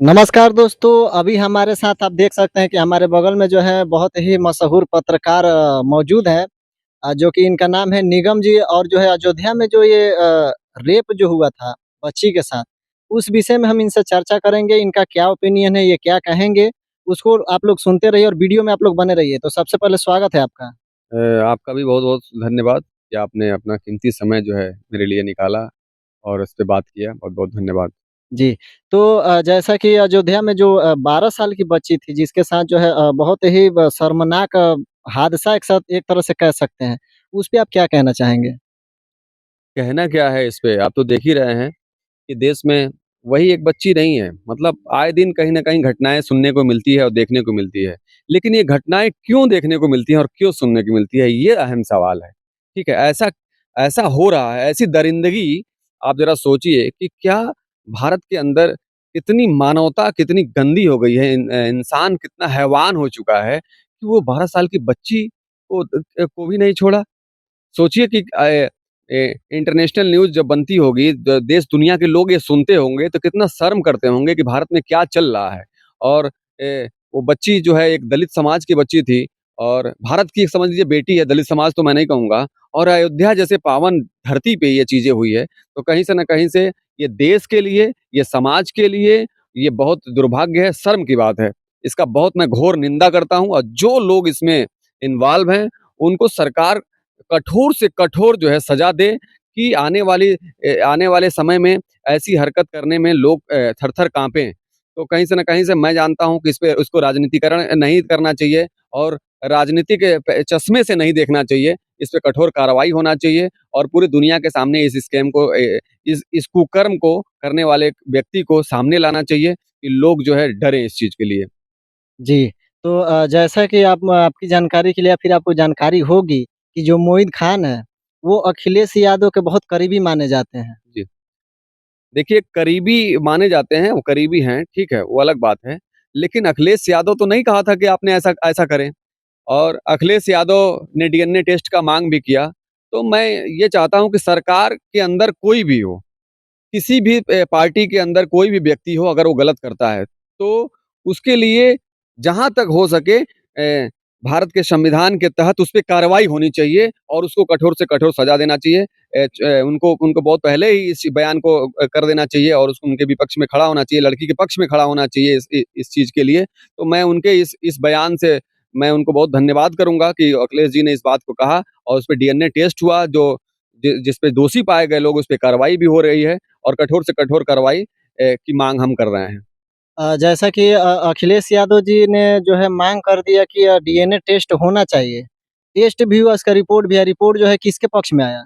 नमस्कार दोस्तों, अभी हमारे साथ आप देख सकते हैं कि हमारे बगल में जो है बहुत ही मशहूर पत्रकार मौजूद हैं, जो कि इनका नाम है निगम जी और जो है अयोध्या में जो ये रेप जो हुआ था बच्ची के साथ, उस विषय में हम इनसे चर्चा करेंगे। इनका क्या ओपिनियन है, ये क्या कहेंगे, उसको आप लोग सुनते रहिए और वीडियो में आप लोग बने रहिए। तो सबसे पहले स्वागत है आपका। अ, आपका भी बहुत-बहुत धन्यवाद कि आपने अपना कीमती समय जो है मेरे लिए निकाला और इस पे बात किया। बहुत-बहुत धन्यवाद। जी, तो जैसा कि अयोध्या में जो 12 साल की बच्ची थी जिसके साथ जो है बहुत ही शर्मनाक हादसा एक साथ एक तरह से कह सकते हैं। उस पे आप क्या कहना चाहेंगे? कहना क्या है इस पे, आप तो देख ही रहे हैं कि देश में वही एक बच्ची नहीं है, मतलब आए दिन कहीं न कहीं घटनाएँ सुनने को मिलती है और देखने को मिलती है। लेकिन ये घटनाएँ क्यों देखने को मिलती हैं और क्यों सुनने को मिलती है, ये अहम सवाल है। ठीक है? ऐसा ऐसा हो रहा है, ऐसी दरिंदगी आप ज़रा सोचिए कि क्या भारत के अंदर कितनी मानवता कितनी गंदी हो गई है, इंसान कितना हैवान हो चुका है कि वो 12 साल की बच्ची को भी नहीं छोड़ा। सोचिए कि इंटरनेशनल न्यूज़ जब बनती होगी, द देश दुनिया के लोग ये सुनते होंगे, तो कितना शर्म करते होंगे कि भारत में क्या चल रहा है। और वो बच्ची जो है एक दलित समाज की बच्ची थी और भारत की समझ लीजिए बेटी है, दलित समाज तो मैं नहीं कहूँगा और अयोध्या जैसे पावन धरती पे ये चीज़ें हुई है, तो कहीं से न कहीं से ये देश के लिए, ये समाज के लिए, ये बहुत दुर्भाग्य है, शर्म की बात है। इसका बहुत मैं घोर निंदा करता हूँ और जो लोग इसमें इन्वॉल्व हैं, उनको सरकार कठोर से कठोर जो है सज़ा दे कि आने वाले समय में ऐसी हरकत करने में लोग थर-थर काँपें। तो कहीं से न कहीं से मैं जानता हूँ कि इस पे उसको राजनीतिकरण नहीं करना चाहिए और राजनीति के चश्मे से नहीं देखना चाहिए। इस पे कठोर कार्रवाई होना चाहिए और पूरी दुनिया के सामने इस स्कैम को इस कुकर्म को करने वाले व्यक्ति को सामने लाना चाहिए कि लोग जो है डरें इस चीज़ के लिए। जी, तो जैसा कि आप आपकी जानकारी के लिए या फिर आपको जानकारी होगी कि जो मोईद खान है, वो अखिलेश यादव के बहुत करीबी माने जाते हैं। जी। देखिए, करीबी माने जाते हैं, वो करीबी हैं, ठीक है, वो अलग बात है। लेकिन अखिलेश यादव तो नहीं कहा था कि आपने ऐसा ऐसा करें और अखिलेश यादव ने डीएनए टेस्ट का माँग भी किया। तो मैं ये चाहता हूँ कि सरकार के अंदर कोई भी हो, किसी भी पार्टी के अंदर कोई भी व्यक्ति हो अगर वो गलत करता है, तो उसके लिए जहाँ तक हो सके भारत के संविधान के तहत उस पे कार्रवाई होनी चाहिए और उसको कठोर से कठोर सज़ा देना चाहिए। उनको उनको बहुत पहले ही इस बयान को कर देना चाहिए और उसको उनके विपक्ष में खड़ा होना चाहिए, लड़की के पक्ष में खड़ा होना चाहिए इस चीज़ के लिए। तो मैं उनके इस बयान से मैं उनको बहुत धन्यवाद करूँगा कि अखिलेश जी ने इस बात को कहा और उसपे डीएनए टेस्ट हुआ जो जिस पे दोषी पाए गए लोग उस पे कार्रवाई भी हो रही है और कठोर से कठोर कार्रवाई की माँग हम कर रहे हैं। जैसा कि अखिलेश यादव जी ने जो है माँग कर दिया कि डीएनए टेस्ट होना चाहिए। टेस्ट भी हुआ, उसका रिपोर्ट भी है। रिपोर्ट जो है किसके पक्ष में आया?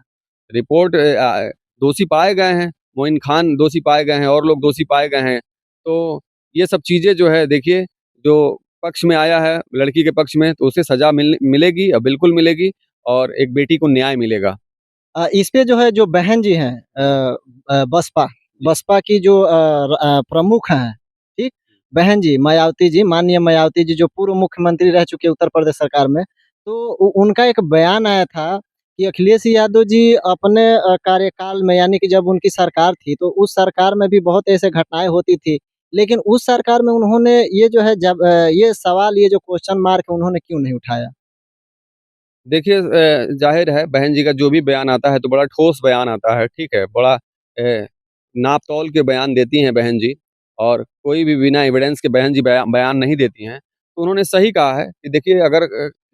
रिपोर्ट दोषी पाए गए हैं, मोइन खान दोषी पाए गए हैं और लोग दोषी पाए गए हैं। तो ये सब चीज़ें जो है देखिए, जो पक्ष में आया है लड़की के पक्ष में तो उसे सज़ा मिलेगी बिल्कुल मिलेगी और एक बेटी को न्याय मिलेगा। इस पे जो है जो बहन जी हैं बसपा जी। बसपा की जो प्रमुख हैं, ठीक? बहन जी, मायावती जी, माननीय मायावती जी जो पूर्व मुख्यमंत्री रह चुके हैं उत्तर प्रदेश सरकार में। तो उ उनका एक बयान आया था कि अखिलेश यादव जी अपने कार्यकाल में यानी कि जब उनकी सरकार थी, तो उस सरकार में भी बहुत ऐसे घटनाएँ होती थी। लेकिन उस सरकार में उन्होंने ये जो है जब ये सवाल, ये जो क्वेश्चन मार्क उन्होंने क्यों नहीं उठाया? देखिए ज़ाहिर है बहन जी का जो भी बयान आता है तो बड़ा ठोस बयान आता है, ठीक है? बड़ा नाप-तौल के बयान देती हैं बहन जी और कोई भी बिना एविडेंस के बहन जी बयान नहीं देती हैं। तो उन्होंने सही कहा है कि देखिए अगर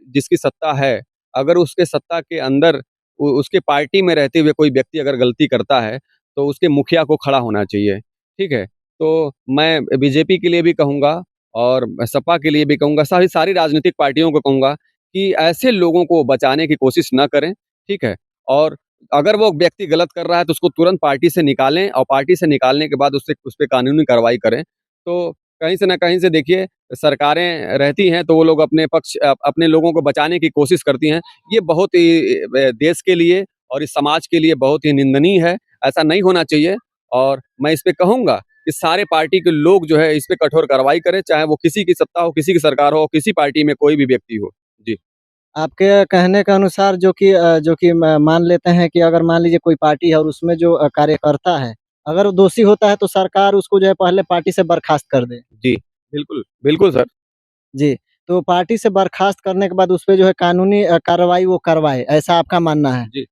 जिसकी सत्ता है, अगर उसके सत्ता के अंदर उ उसके पार्टी में रहते हुए कोई व्यक्ति अगर गलती करता है, तो उसके मुखिया को खड़ा होना चाहिए, ठीक है? तो मैं बीजेपी के लिए भी कहूँगा और सपा के लिए भी कहूँगा, सारी राजनीतिक पार्टियों को कहूँगा कि ऐसे लोगों को बचाने की कोशिश ना करें, ठीक है? और अगर वो व्यक्ति गलत कर रहा है तो उसको तुरंत पार्टी से निकालें और पार्टी से निकालने के बाद उस पे कानूनी कार्रवाई करें। तो कहीं से न कहीं से देखिए सरकारें रहती हैं तो वो लोग अपने लोगों को बचाने की कोशिश करती हैं। ये बहुत ही देश के लिए और इस समाज के लिए बहुत ही निंदनीय है, ऐसा नहीं होना चाहिए और मैं इस पे कहूँगा कि सारे पार्टी के लोग जो है इस पे कठोर कार्रवाई करें, चाहे वो किसी की सत्ता हो, किसी की सरकार हो, किसी पार्टी में कोई भी व्यक्ति हो। जी। आपके कहने के अनुसार जो कि मान लेते हैं कि अगर मान लीजिए कोई पार्टी है और उसमें जो कार्यकर्ता है, अगर वो दोषी होता है तो सरकार उसको जो है पहले पार्टी से बर्खास्त कर दे। जी, बिल्कुल, बिल्कुल सर। जी, तो पार्टी से बर्खास्त करने के बाद उसपे जो है कानूनी कार्रवाई वो करवाए, ऐसा आपका मानना है? जी।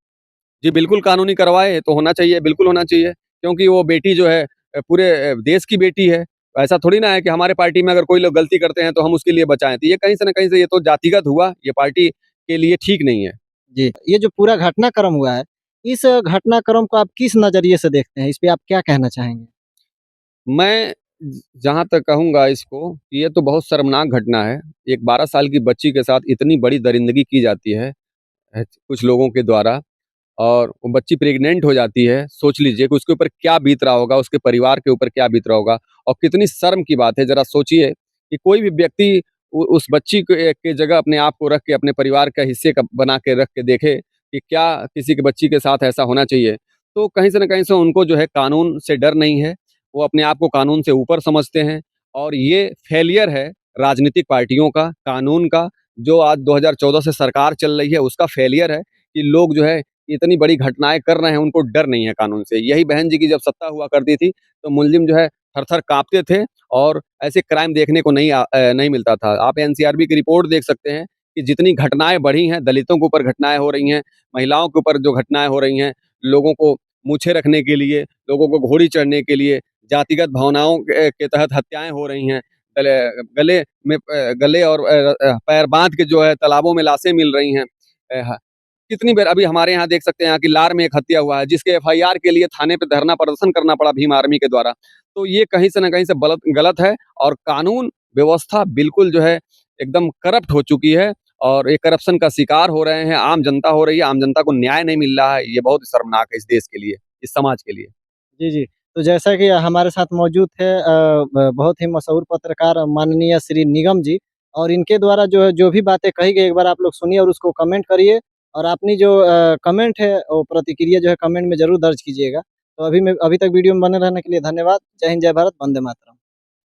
जी, बिल्कुल कानूनी कार्रवाई तो होना चाहिए, बिल्कुल होना चाहिए, क्योंकि वो बेटी जो है पूरे देश की बेटी है। ऐसा थोड़ी ना है कि हमारे पार्टी में अगर कोई लोग गलती करते हैं तो हम उसके लिए बचाएँ, तो ये कहीं से न कहीं से ये तो जातिगत हुआ, ये पार्टी के लिए ठीक नहीं है। जी, ये जो पूरा घटनाक्रम हुआ है, इस घटनाक्रम को आप किस नज़रिए से देखते हैं? इस पे आप क्या कहना चाहेंगे? मैं जहाँ तक कहूँगा इसको, ये तो बहुत शर्मनाक घटना है। एक 12 साल की बच्ची के साथ इतनी बड़ी दरिंदगी की जाती है कुछ लोगों के द्वारा और वो बच्ची प्रेग्नेंट हो जाती है। सोच लीजिए कि उसके ऊपर क्या बीत रहा होगा, उसके परिवार के ऊपर क्या बीत रहा होगा और कितनी शर्म की बात है। ज़रा सोचिए कि कोई भी व्यक्ति उ उस बच्ची के जगह अपने आप को रख के, अपने परिवार का हिस्से का बना के रख के देखे कि क्या किसी की बच्ची के साथ ऐसा होना चाहिए। तो कहीं से न कहीं से उनको जो है कानून से डर नहीं है। वो अपने आप को कानून से ऊपर समझते हैं और ये फेलियर है राजनीतिक पार्टियों का, कानून का, जो आज 2014 से सरकार चल रही है उसका फेलियर है कि लोग जो है इतनी बड़ी घटनाएँ कर रहे हैं, उनको डर नहीं है कानून से। यही बहन जी की जब सत्ता हुआ करती थी, तो मुल्ज़िम जो है थर-थर काँपते थे और ऐसे क्राइम देखने को नहीं मिलता था। आप एनसीआरबी की रिपोर्ट देख सकते हैं कि जितनी घटनाएँ बढ़ी हैं, दलितों के ऊपर घटनाएँ हो रही हैं, महिलाओं के ऊपर जो घटनाएँ हो रही हैं, लोगों को मूछें रखने के लिए, लोगों को घोड़ी चढ़ने के लिए, जातिगत भावनाओं के तहत हत्याएँ हो रही हैं। गले गले में गले और पैर बाँध के जो है तालाबों में लाशें मिल रही हैं। ह कितनी बार अभी हमारे यहाँ देख सकते हैं यहाँ की लार में एक हत्या हुआ है, जिसके एफआईआर के लिए थाने पे धरना प्रदर्शन करना पड़ा भीम आर्मी के द्वारा। तो ये कहीं से न कहीं से गलत है और कानून व्यवस्था बिल्कुल जो है एकदम करप्ट हो चुकी है और ये करप्शन का शिकार हो रहे हैं, आम जनता हो रही है, आम जनता को न्याय नहीं मिल रहा है। ये बहुत शर्मनाक है इस देश के लिए, इस समाज के लिए। जी, जी। तो जैसा कि हमारे साथ मौजूद थे बहुत ही मशहूर पत्रकार माननीय श्री निगम जी और इनके द्वारा जो भी बातें कही गई एक बार आप लोग सुनिए और उसको कमेंट करिए और अपनी जो कमेंट है वो प्रतिक्रिया जो है कमेंट में ज़रूर दर्ज कीजिएगा। तो अभी तक वीडियो में बने रहने के लिए धन्यवाद। जय हिंद, जय भारत, वंदे मातरम।